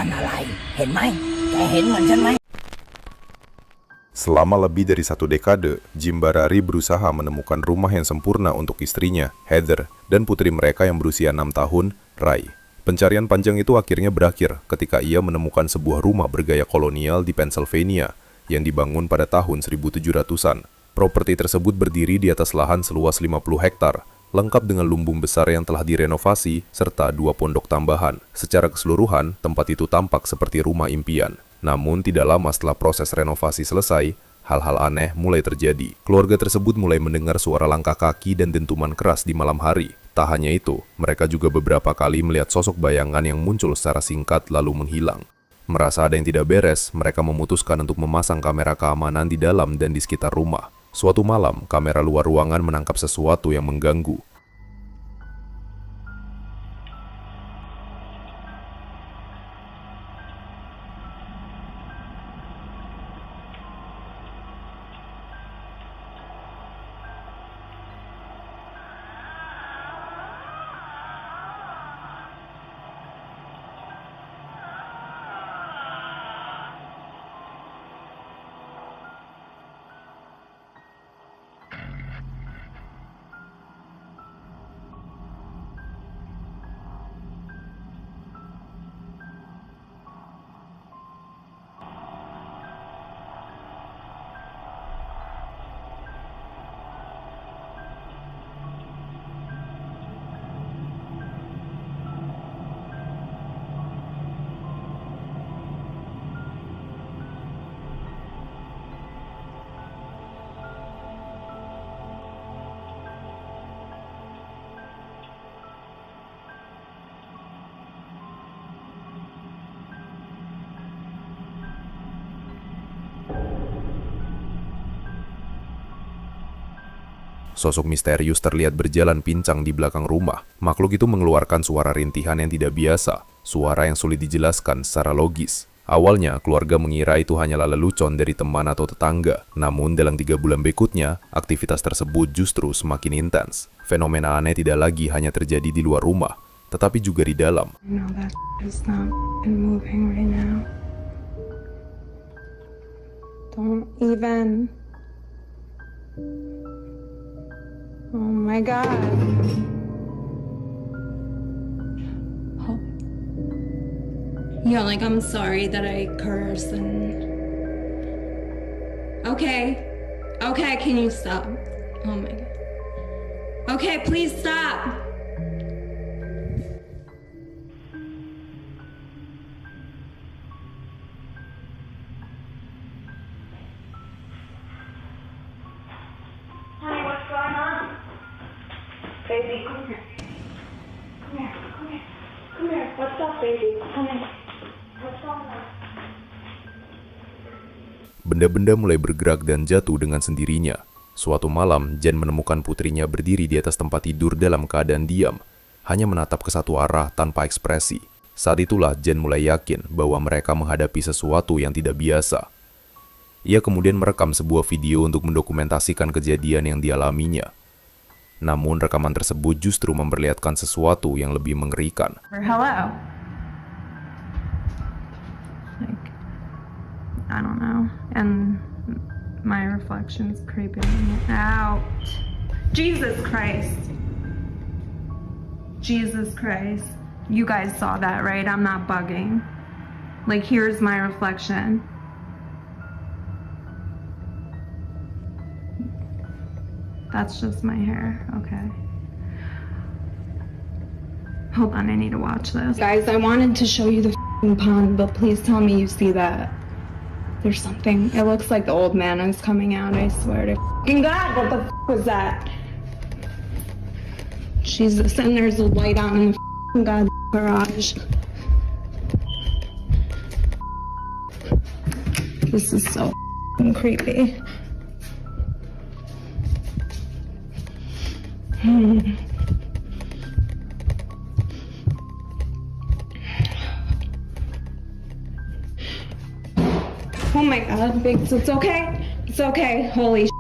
กันอะไรเห็นไหมแกเห็นเหมือนฉันไหม Selama lebih dari 1 dekade, Jim Barari berusaha menemukan rumah yang sempurna untuk istrinya, Heather, dan putri mereka yang berusia 6 tahun, Rai. Pencarian panjang itu akhirnya berakhir ketika ia menemukan sebuah rumah bergaya kolonial di Pennsylvania yang dibangun pada tahun 1700-an. Properti tersebut berdiri di atas lahan seluas 50 hektar, lengkap dengan lumbung besar yang telah direnovasi, serta 2 pondok tambahan. Secara keseluruhan, tempat itu tampak seperti rumah impian. Namun, tidak lama setelah proses renovasi selesai, hal-hal aneh mulai terjadi. Keluarga tersebut mulai mendengar suara langkah kaki dan dentuman keras di malam hari. Tak hanya itu, mereka juga beberapa kali melihat sosok bayangan yang muncul secara singkat lalu menghilang. Merasa ada yang tidak beres, mereka memutuskan untuk memasang kamera keamanan di dalam dan di sekitar rumah. Suatu malam, kamera luar ruangan menangkap sesuatu yang mengganggu. Sosok misterius terlihat berjalan pincang di belakang rumah. Makhluk itu mengeluarkan suara rintihan yang tidak biasa, suara yang sulit dijelaskan secara logis. Awalnya, keluarga mengira itu hanyalah lelucon dari teman atau tetangga. Namun, dalam 3 bulan berikutnya, aktivitas tersebut justru semakin intens. Fenomena aneh tidak lagi hanya terjadi di luar rumah, tetapi juga di dalam. Don't even. Oh my God. Oh. Yeah, like I'm sorry that I curse and... Okay, can you stop? Oh my God. Okay, please stop. Honey, what's going on? Baby, come here. Come here. What's up, baby? Come here. What's wrong? Benda-benda mulai bergerak dan jatuh dengan sendirinya. Suatu malam, Jen menemukan putrinya berdiri di atas tempat tidur dalam keadaan diam, hanya menatap ke satu arah tanpa ekspresi. Saat itulah Jen mulai yakin bahwa mereka menghadapi sesuatu yang tidak biasa. Ia kemudian merekam sebuah video untuk mendokumentasikan kejadian yang dialaminya. Namun rekaman tersebut justru memperlihatkan sesuatu yang lebih mengerikan. Hello. Like, I don't know. And my reflection's creeping me out. Jesus Christ. Jesus Christ. You guys saw that, right? I'm not bugging. Like, here's my reflection. That's just my hair. Okay. Hold on, I need to watch this. Guys, I wanted to show you the pond, but please tell me you see that. There's something. It looks like the old man is coming out, I swear to God. What the was that? Jesus, and there's a light on in the God garage. This is so creepy. Oh my God, Biggs, it's okay. It's okay. Holy shit.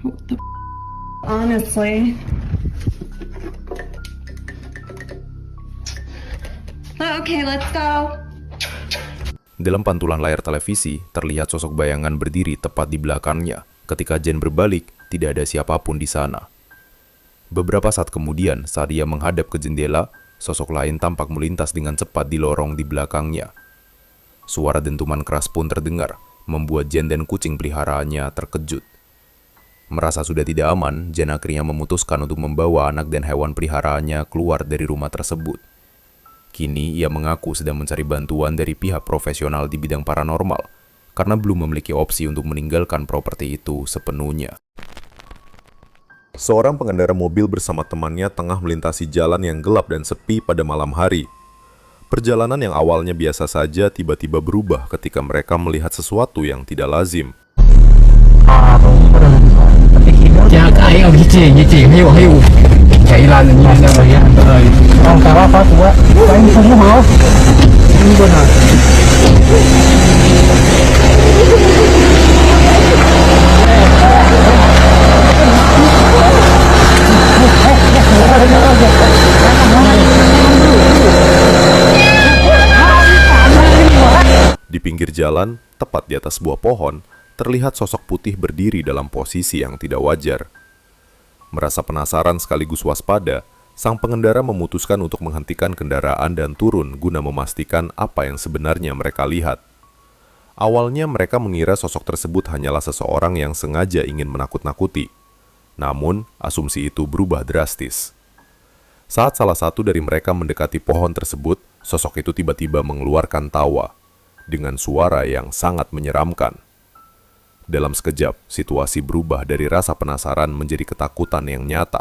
What the honestly. Okay, let's go. Dalam pantulan layar televisi, terlihat sosok bayangan berdiri tepat di belakangnya. Ketika Jen berbalik, tidak ada siapapun di sana. Beberapa saat kemudian, saat ia menghadap ke jendela, sosok lain tampak melintas dengan cepat di lorong di belakangnya. Suara dentuman keras pun terdengar, membuat Jen dan kucing peliharaannya terkejut. Merasa sudah tidak aman, Jen akhirnya memutuskan untuk membawa anak dan hewan peliharaannya keluar dari rumah tersebut. Kini ia mengaku sedang mencari bantuan dari pihak profesional di bidang paranormal, karena belum memiliki opsi untuk meninggalkan properti itu sepenuhnya. Seorang pengendara mobil bersama temannya tengah melintasi jalan yang gelap dan sepi pada malam hari. Perjalanan yang awalnya biasa saja tiba-tiba berubah ketika mereka melihat sesuatu yang tidak lazim. Di pinggir jalan, tepat di atas sebuah pohon, terlihat sosok putih berdiri dalam posisi yang tidak wajar. Merasa penasaran sekaligus waspada, sang pengendara memutuskan untuk menghentikan kendaraan dan turun guna memastikan apa yang sebenarnya mereka lihat. Awalnya mereka mengira sosok tersebut hanyalah seseorang yang sengaja ingin menakut-nakuti. Namun, asumsi itu berubah drastis. Saat salah satu dari mereka mendekati pohon tersebut, sosok itu tiba-tiba mengeluarkan tawa dengan suara yang sangat menyeramkan. Dalam sekejap, situasi berubah dari rasa penasaran menjadi ketakutan yang nyata.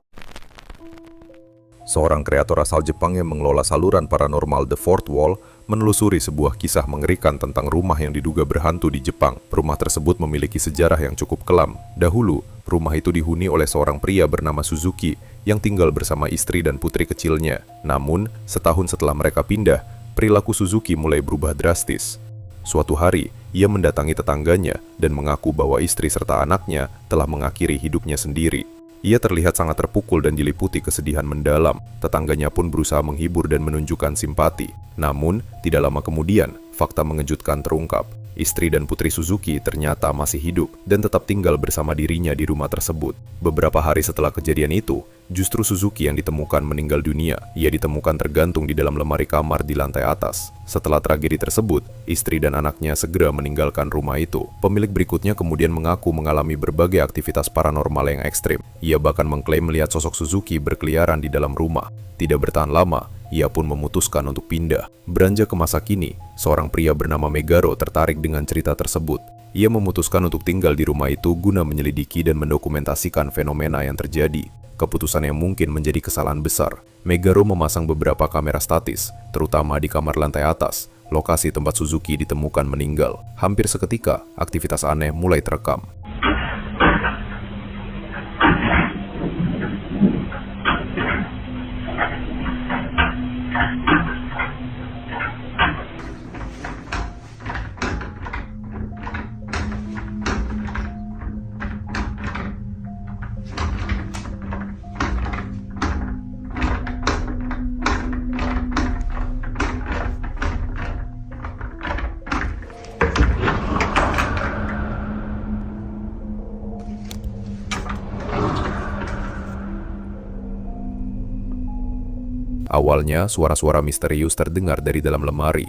Seorang kreator asal Jepang yang mengelola saluran paranormal The Fourth Wall menelusuri sebuah kisah mengerikan tentang rumah yang diduga berhantu di Jepang. Rumah tersebut memiliki sejarah yang cukup kelam. Dahulu, rumah itu dihuni oleh seorang pria bernama Suzuki yang tinggal bersama istri dan putri kecilnya. Namun, setahun setelah mereka pindah, perilaku Suzuki mulai berubah drastis. Suatu hari, ia mendatangi tetangganya dan mengaku bahwa istri serta anaknya telah mengakhiri hidupnya sendiri. Ia terlihat sangat terpukul dan diliputi kesedihan mendalam. Tetangganya pun berusaha menghibur dan menunjukkan simpati. Namun, tidak lama kemudian, fakta mengejutkan terungkap. Istri dan putri Suzuki ternyata masih hidup dan tetap tinggal bersama dirinya di rumah tersebut. Beberapa hari setelah kejadian itu, justru Suzuki yang ditemukan meninggal dunia. Ia ditemukan tergantung di dalam lemari kamar di lantai atas. Setelah tragedi tersebut, istri dan anaknya segera meninggalkan rumah itu. Pemilik berikutnya kemudian mengaku mengalami berbagai aktivitas paranormal yang ekstrim. Ia bahkan mengklaim melihat sosok Suzuki berkeliaran di dalam rumah. Tidak bertahan lama, ia pun memutuskan untuk pindah. Beranjak ke masa kini, seorang pria bernama Megaro tertarik dengan cerita tersebut. Ia memutuskan untuk tinggal di rumah itu guna menyelidiki dan mendokumentasikan fenomena yang terjadi. Keputusan yang mungkin menjadi kesalahan besar. Megaro memasang beberapa kamera statis, terutama di kamar lantai atas, lokasi tempat Suzuki ditemukan meninggal. Hampir seketika, aktivitas aneh mulai terekam. Awalnya, suara-suara misterius terdengar dari dalam lemari.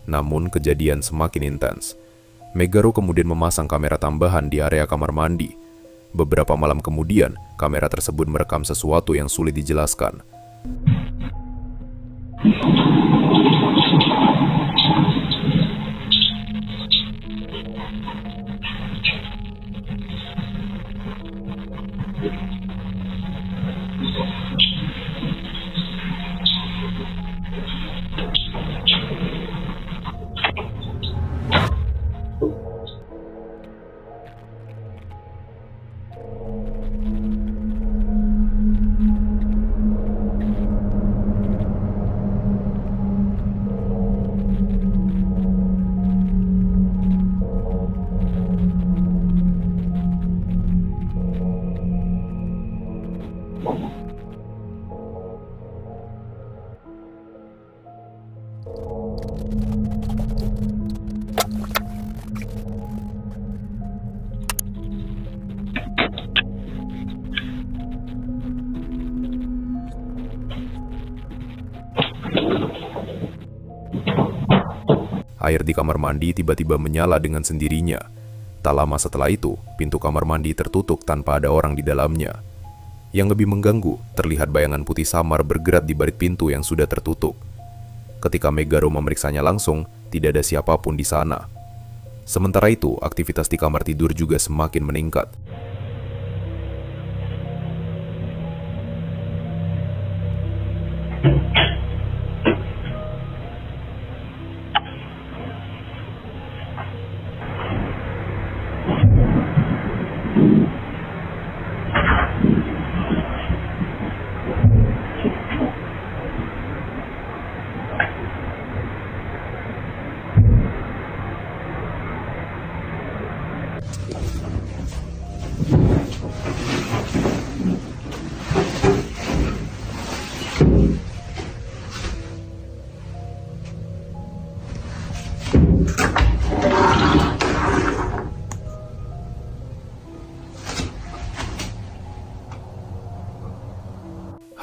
Namun, kejadian semakin intens. Megaro kemudian memasang kamera tambahan di area kamar mandi. Beberapa malam kemudian, kamera tersebut merekam sesuatu yang sulit dijelaskan. Air di kamar mandi tiba-tiba menyala dengan sendirinya. Tak lama setelah itu, pintu kamar mandi tertutup tanpa ada orang di dalamnya. Yang lebih mengganggu, terlihat bayangan putih samar bergerak di balik pintu yang sudah tertutup. Ketika Megaro memeriksanya langsung, tidak ada siapapun di sana. Sementara itu, aktivitas di kamar tidur juga semakin meningkat.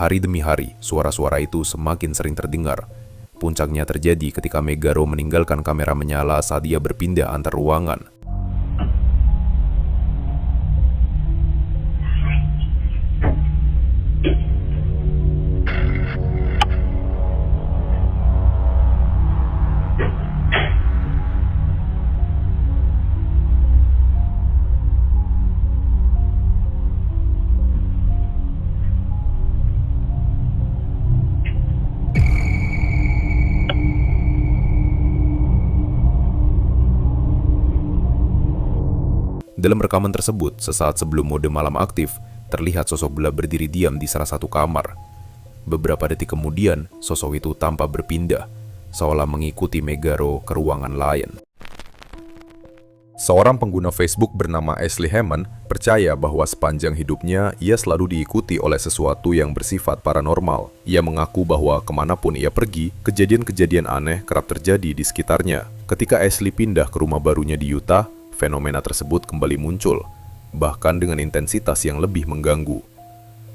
Hari demi hari, suara-suara itu semakin sering terdengar. Puncaknya terjadi ketika Megaro meninggalkan kamera menyala saat dia berpindah antar ruangan. Dalam rekaman tersebut, sesaat sebelum mode malam aktif, terlihat sosok gelap berdiri diam di salah satu kamar. Beberapa detik kemudian, sosok itu tampak berpindah, seolah mengikuti Megaro ke ruangan lain. Seorang pengguna Facebook bernama Ashley Hammond percaya bahwa sepanjang hidupnya ia selalu diikuti oleh sesuatu yang bersifat paranormal. Ia mengaku bahwa kemanapun ia pergi, kejadian-kejadian aneh kerap terjadi di sekitarnya. Ketika Ashley pindah ke rumah barunya di Utah, fenomena tersebut kembali muncul, bahkan dengan intensitas yang lebih mengganggu.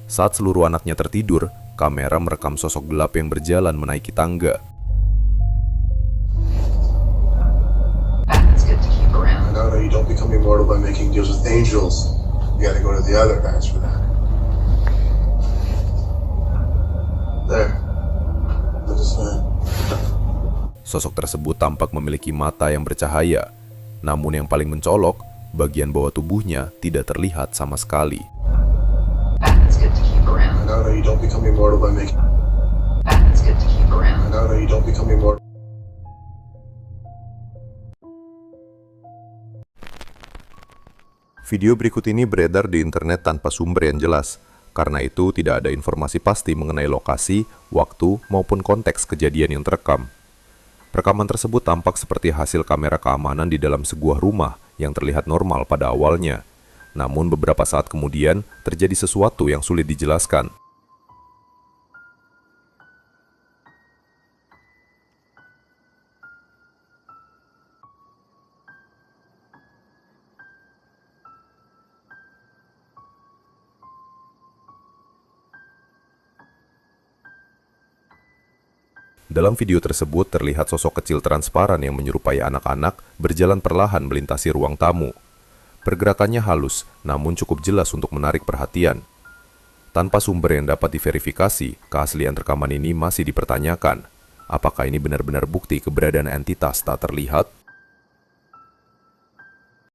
Saat seluruh anaknya tertidur, kamera merekam sosok gelap yang berjalan menaiki tangga. No, you don't become immortal by making deals with angels. You gotta go to the other guys for that. There. Look at this man. Sosok tersebut tampak memiliki mata yang bercahaya. Namun yang paling mencolok, bagian bawah tubuhnya tidak terlihat sama sekali. No, you don't become immortal by making. No, you don't become immortal. Video berikut ini beredar di internet tanpa sumber yang jelas. Karena itu tidak ada informasi pasti mengenai lokasi, waktu, maupun konteks kejadian yang terekam. Rekaman tersebut tampak seperti hasil kamera keamanan di dalam sebuah rumah yang terlihat normal pada awalnya. Namun beberapa saat kemudian terjadi sesuatu yang sulit dijelaskan. Dalam video tersebut terlihat sosok kecil transparan yang menyerupai anak-anak berjalan perlahan melintasi ruang tamu. Pergerakannya halus, namun cukup jelas untuk menarik perhatian. Tanpa sumber yang dapat diverifikasi, keaslian rekaman ini masih dipertanyakan. Apakah ini benar-benar bukti keberadaan entitas tak terlihat?